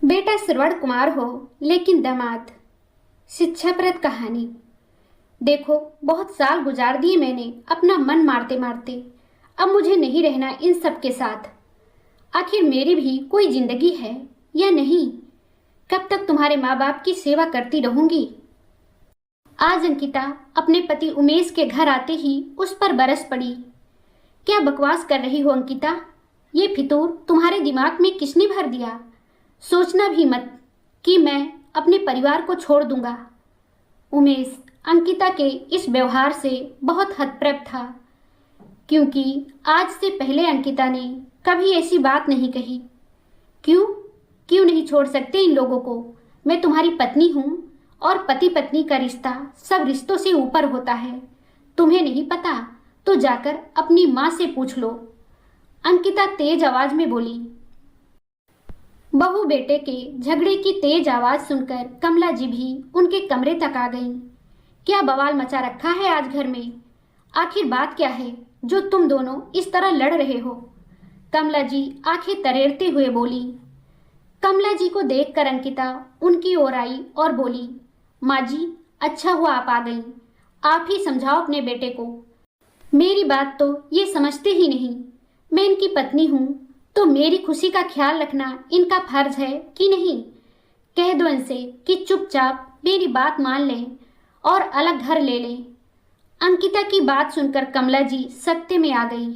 बेटा श्रवण कुमार हो लेकिन दामाद। शिक्षाप्रद कहानी। देखो, बहुत साल गुजार दिए मैंने अपना मन मारते मारते। अब मुझे नहीं रहना इन सब के साथ। आखिर मेरी भी कोई जिंदगी है या नहीं? कब तक तुम्हारे माँ बाप की सेवा करती रहूंगी? आज अंकिता अपने पति उमेश के घर आते ही उस पर बरस पड़ी। क्या बकवास कर रही हो अंकिता? ये फितूर तुम्हारे दिमाग में किसने भर दिया? सोचना भी मत कि मैं अपने परिवार को छोड़ दूंगा। उमेश अंकिता के इस व्यवहार से बहुत हतप्रभ था, क्योंकि आज से पहले अंकिता ने कभी ऐसी बात नहीं कही। क्यों क्यों नहीं छोड़ सकते इन लोगों को? मैं तुम्हारी पत्नी हूँ और पति पत्नी का रिश्ता सब रिश्तों से ऊपर होता है। तुम्हें नहीं पता तो जाकर अपनी माँ से पूछ लो। अंकिता तेज आवाज में बोली। बहू बेटे के झगड़े की तेज आवाज सुनकर कमला जी भी उनके कमरे तक आ गईं। क्या बवाल मचा रखा है आज घर में? आखिर बात क्या है जो तुम दोनों इस तरह लड़ रहे हो? कमला जी आंखें तरेरते हुए बोली। कमला जी को देखकर अंकिता उनकी ओर आई और बोली, माँ जी, अच्छा हुआ आप आ गईं। आप ही समझाओ अपने बेटे को। मेरी बात तो ये समझते ही नहीं। मैं इनकी पत्नी हूँ तो मेरी खुशी का ख्याल रखना इनका फर्ज है कि नहीं? कह दो इनसे कि चुपचाप मेरी बात मान लें और अलग घर ले लें। अंकिता की बात सुनकर कमला जी सत्ते में आ गई।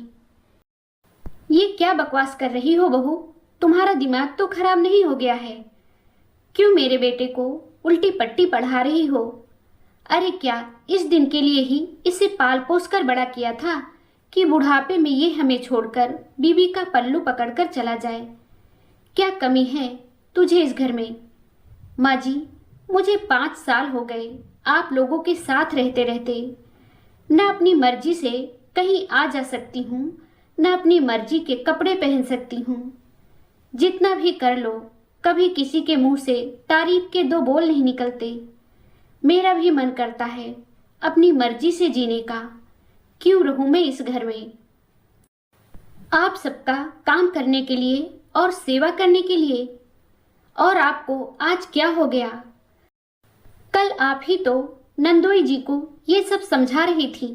ये क्या बकवास कर रही हो बहू? तुम्हारा दिमाग तो खराब नहीं हो गया है? क्यों मेरे बेटे को उल्टी पट्टी पढ़ा रही हो? अरे क्या इस दिन के लिए ही इसे पाल पोस कर बड़ा किया था कि बुढ़ापे में ये हमें छोड़कर बीबी का पल्लू पकड़कर चला जाए? क्या कमी है तुझे इस घर में? माँ जी, मुझे 5 साल हो गए आप लोगों के साथ रहते रहते। न अपनी मर्जी से कहीं आ जा सकती हूँ, न अपनी मर्जी के कपड़े पहन सकती हूँ। जितना भी कर लो, कभी किसी के मुंह से तारीफ के 2 बोल नहीं निकलते। मेरा भी मन करता है अपनी मर्जी से जीने का। क्यों रहूं मैं इस घर में? आप सबका काम करने के लिए और सेवा करने के लिए। और आपको आज क्या हो गया? कल आप ही तो नंदोई जी को ये सब समझा रही थी,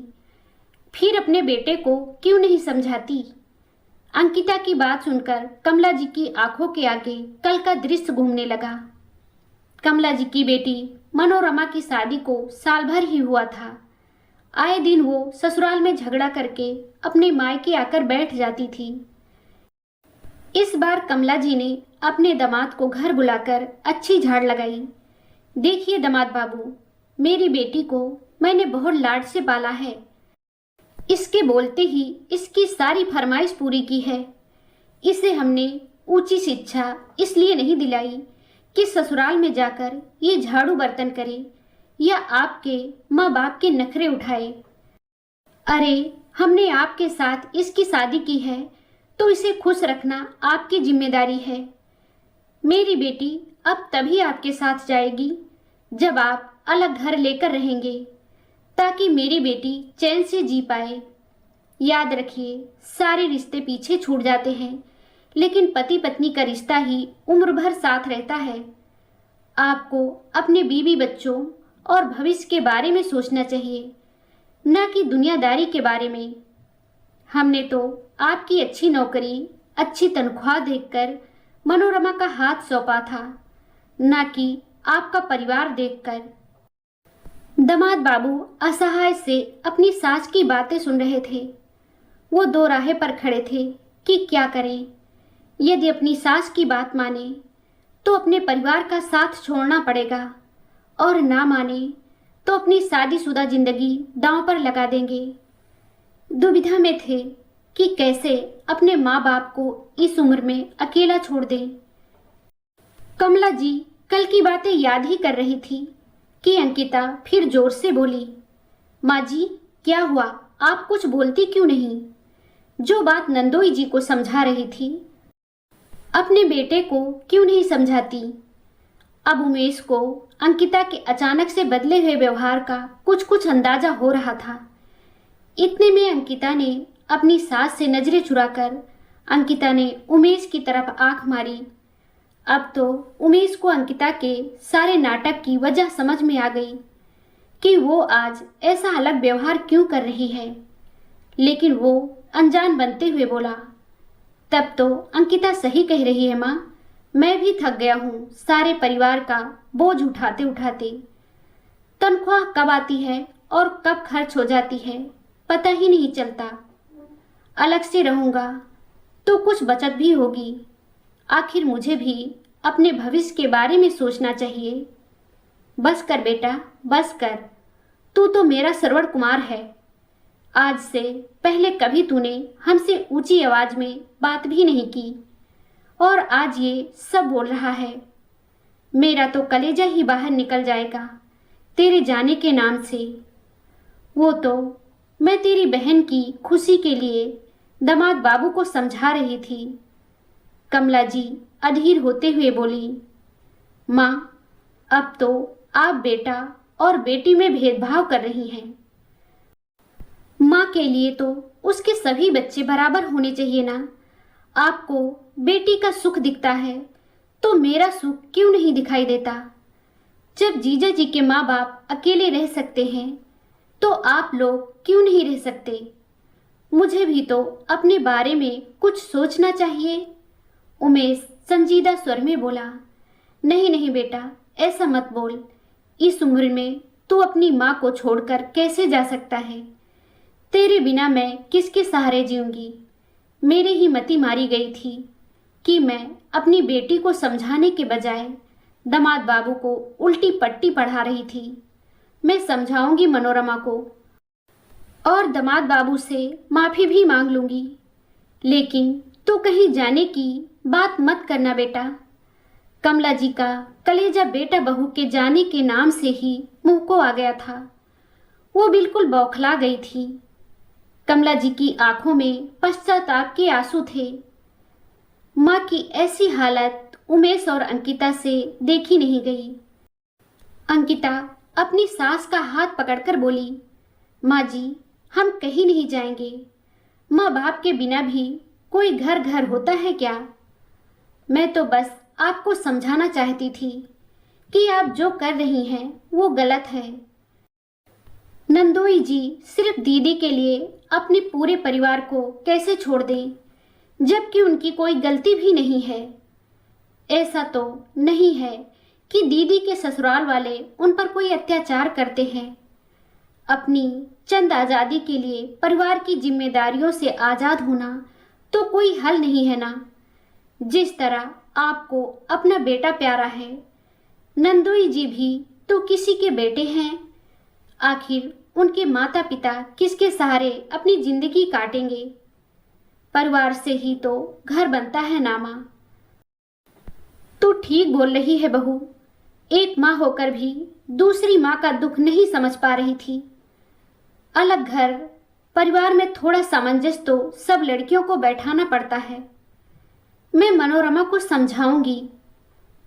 फिर अपने बेटे को क्यों नहीं समझाती? अंकिता की बात सुनकर कमला जी की आंखों के आगे कल का दृश्य घूमने लगा। कमला जी की बेटी मनोरमा की शादी को साल भर ही हुआ था। आए दिन वो ससुराल में झगड़ा करके अपने मायके आकर बैठ जाती थी। इस बार कमला जी ने अपने दामाद को घर बुलाकर अच्छी झाड़ लगाई। देखिए दामाद बाबू, मेरी बेटी को मैंने बहुत लाड से पाला है। इसके बोलते ही इसकी सारी फरमाइश पूरी की है। इसे हमने ऊंची शिक्षा इसलिए नहीं दिलाई कि ससुराल में जाकर ये झाड़ू बर्तन करे या आपके माँ बाप के नखरे उठाए। अरे, हमने आपके साथ इसकी शादी की है तो इसे खुश रखना आपकी जिम्मेदारी है। मेरी बेटी अब तभी आपके साथ जाएगी जब आप अलग घर लेकर रहेंगे, ताकि मेरी बेटी चैन से जी पाए। याद रखिए, सारे रिश्ते पीछे छूट जाते हैं, लेकिन पति पत्नी का रिश्ता ही उम्र भर साथ रहता है। आपको अपने बीवी बच्चों और भविष्य के बारे में सोचना चाहिए, न कि दुनियादारी के बारे में। हमने तो आपकी अच्छी नौकरी, अच्छी तनख्वाह देखकर मनोरमा का हाथ सौंपा था, न कि आपका परिवार देखकर। दामाद बाबू असहाय से अपनी सास की बातें सुन रहे थे। वो दो राहे पर खड़े थे कि क्या करें। यदि अपनी सास की बात माने तो अपने परिवार का साथ छोड़ना पड़ेगा, और ना माने तो अपनी शादीशुदा जिंदगी दांव पर लगा देंगे। दुविधा में थे कि कैसे अपने माँ बाप को इस उम्र में अकेला छोड़ दें। कमला जी कल की बातें याद ही कर रही थी कि अंकिता फिर जोर से बोली, माँ जी, क्या हुआ? आप कुछ बोलती क्यों नहीं? जो बात नंदोई जी को समझा रही थी, अपने बेटे को क्यों नहीं समझाती? अब उमेश को अंकिता के अचानक से बदले हुए व्यवहार का कुछ कुछ अंदाजा हो रहा था। इतने में अंकिता ने अपनी सास से नजरें चुराकर अंकिता ने उमेश की तरफ आंख मारी। अब तो उमेश को अंकिता के सारे नाटक की वजह समझ में आ गई कि वो आज ऐसा अलग व्यवहार क्यों कर रही है। लेकिन वो अनजान बनते हुए बोला, तब तो अंकिता सही कह रही है माँ, मैं भी थक गया हूँ सारे परिवार का बोझ उठाते उठाते। तनख्वाह कब आती है और कब खर्च हो जाती है पता ही नहीं चलता। अलग से रहूँगा तो कुछ बचत भी होगी। आखिर मुझे भी अपने भविष्य के बारे में सोचना चाहिए। बस कर बेटा, बस कर। तू तो मेरा श्रवण कुमार है। आज से पहले कभी तूने हमसे ऊंची आवाज में बात भी नहीं की और आज ये सब बोल रहा है। मेरा तो कलेजा ही बाहर निकल जाएगा तेरे जाने के नाम से। वो तो मैं तेरी बहन की खुशी के लिए दामाद बाबू को समझा रही थी। कमला जी अधीर होते हुए बोली, माँ, अब तो आप बेटा और बेटी में भेदभाव कर रही हैं। माँ के लिए तो उसके सभी बच्चे बराबर होने चाहिए ना। आपको बेटी का सुख दिखता है तो मेरा सुख क्यों नहीं दिखाई देता। जब जीजा जी के माँ बाप अकेले रह सकते हैं तो आप लोग क्यों नहीं रह सकते। मुझे भी तो अपने बारे में कुछ सोचना चाहिए। उमेश संजीदा स्वर में बोला, नहीं नहीं बेटा, ऐसा मत बोल। इस उम्र में तू अपनी माँ को छोड़कर कैसे जा सकता है। तेरे बिना मैं किसके सहारे जीऊंगी। मेरी ही मति मारी गई थी कि मैं अपनी बेटी को समझाने के बजाय दामाद बाबू को उल्टी पट्टी पढ़ा रही थी। मैं समझाऊंगी मनोरमा को और दामाद बाबू से माफ़ी भी मांग लूंगी। लेकिन तू कहीं जाने की बात मत करना बेटा। कमला जी का कलेजा बेटा बहू के जाने के नाम से ही मुंह को आ गया था। वो बिल्कुल बौखला गई थी। कमला जी की आंखों में पश्चाताप के आंसू थे। माँ की ऐसी हालत उमेश और अंकिता से देखी नहीं गई। अंकिता अपनी सास का हाथ पकड़कर बोली, माँ जी, हम कहीं नहीं जाएंगे। माँ बाप के बिना भी कोई घर घर होता है क्या। मैं तो बस आपको समझाना चाहती थी कि आप जो कर रही हैं वो गलत है। नंदोई जी सिर्फ दीदी के लिए अपने पूरे परिवार को कैसे छोड़ दें, जबकि उनकी कोई गलती भी नहीं है। ऐसा तो नहीं है कि दीदी के ससुराल वाले उन पर कोई अत्याचार करते हैं। अपनी चंद आज़ादी के लिए परिवार की जिम्मेदारियों से आज़ाद होना तो कोई हल नहीं है ना। जिस तरह आपको अपना बेटा प्यारा है, नंदोई जी भी तो किसी के बेटे हैं। आखिर उनके माता पिता किसके सहारे अपनी जिंदगी काटेंगे। परिवार से ही तो घर बनता है ना माँ। तू ठीक बोल रही है बहू। एक माँ होकर भी दूसरी माँ का दुख नहीं समझ पा रही थी। अलग घर परिवार में थोड़ा सामंजस्य तो सब लड़कियों को बैठाना पड़ता है। मैं मनोरमा को समझाऊंगी।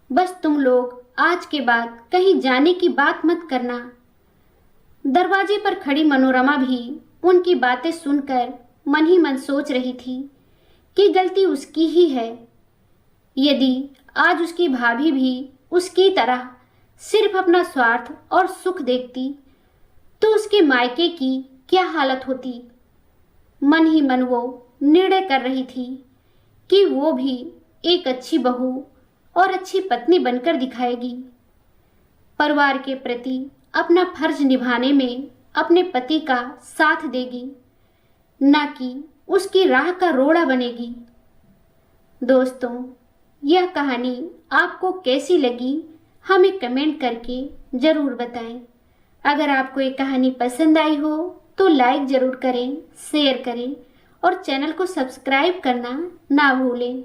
बस तुम लोग आज के बाद कहीं जाने की बात मत करना। दरवाजे पर खड़ी मनोरमा भी उनकी बातें सुनकर मन ही मन सोच रही थी कि गलती उसकी ही है। यदि आज उसकी भाभी भी उसकी तरह सिर्फ अपना स्वार्थ और सुख देखती तो उसके मायके की क्या हालत होती। मन ही मन वो निर्णय कर रही थी कि वो भी एक अच्छी बहू और अच्छी पत्नी बनकर दिखाएगी। परिवार के प्रति अपना फर्ज निभाने में अपने पति का साथ देगी, ना कि उसकी राह का रोड़ा बनेगी। दोस्तों, यह कहानी आपको कैसी लगी हमें कमेंट करके ज़रूर बताएं। अगर आपको ये कहानी पसंद आई हो तो लाइक ज़रूर करें, शेयर करें और चैनल को सब्सक्राइब करना ना भूलें।